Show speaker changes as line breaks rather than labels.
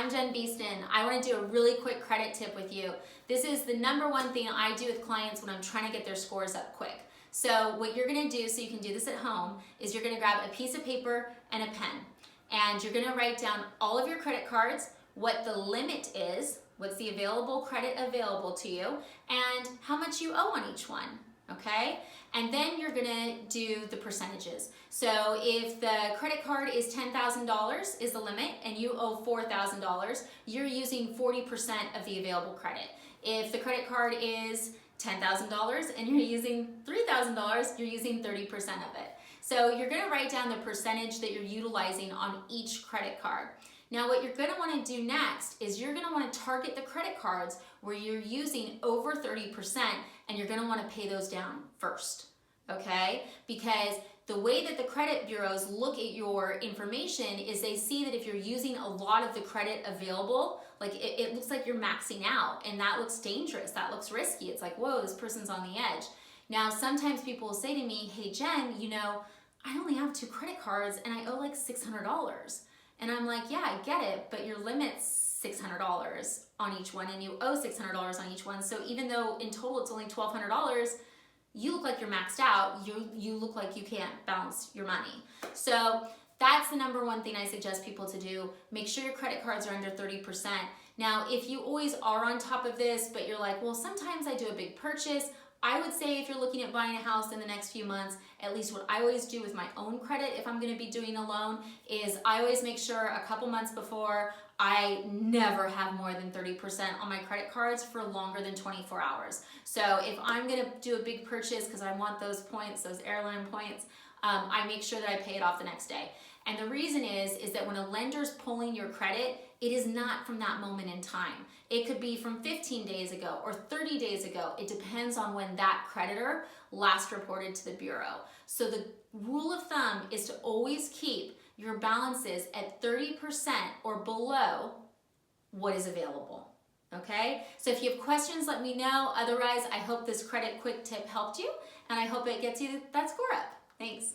I'm Jen Beeston. I want to do a really quick credit tip with you. This is the number one thing I do with clients when I'm trying to get their scores up quick. So what you're going to do, so you can do this at home, is you're going to grab a piece of paper and a pen. And you're going to write down all of your credit cards, what the limit is, what's the available credit available to you, and how much you owe on each one. Okay? And then you're gonna do the percentages. So if the credit card is $10,000 is the limit and you owe $4,000, you're using 40% of the available credit. If the credit card is $10,000 and you're using $3,000, you're using 30% of it. So you're gonna write down the percentage that you're utilizing on each credit card. Now what you're gonna wanna do next is you're gonna wanna target the credit cards where you're using over 30% and you're gonna wanna pay those down first, okay? Because the way that the credit bureaus look at your information is they see that if you're using a lot of the credit available, like it looks like you're maxing out, and that looks dangerous, that looks risky. It's like, whoa, this person's on the edge. Now, sometimes people will say to me, hey Jen, you know, I only have 2 credit cards and I owe like $600. And I'm like, yeah, I get it, but your limit's $600 on each one and you owe $600 on each one. So even though in total it's only $1,200, you look like you're maxed out. You look like you can't balance your money. So that's the number one thing I suggest people to do. Make sure your credit cards are under 30%. Now, if you always are on top of this, but you're like, well, sometimes I do a big purchase, I would say if you're looking at buying a house in the next few months, at least what I always do with my own credit, if I'm gonna be doing a loan, is I always make sure a couple months before I never have more than 30% on my credit cards for longer than 24 hours. So if I'm gonna do a big purchase because I want those points, those airline points, I make sure that I pay it off the next day. And the reason is that when a lender's pulling your credit, it is not from that moment in time. It could be from 15 days ago or 30 days ago. It depends on when that creditor last reported to the bureau. So the rule of thumb is to always keep your balances at 30% or below what is available. Okay? So if you have questions, let me know. Otherwise, I hope this credit quick tip helped you, and I hope it gets you that score up. Thanks.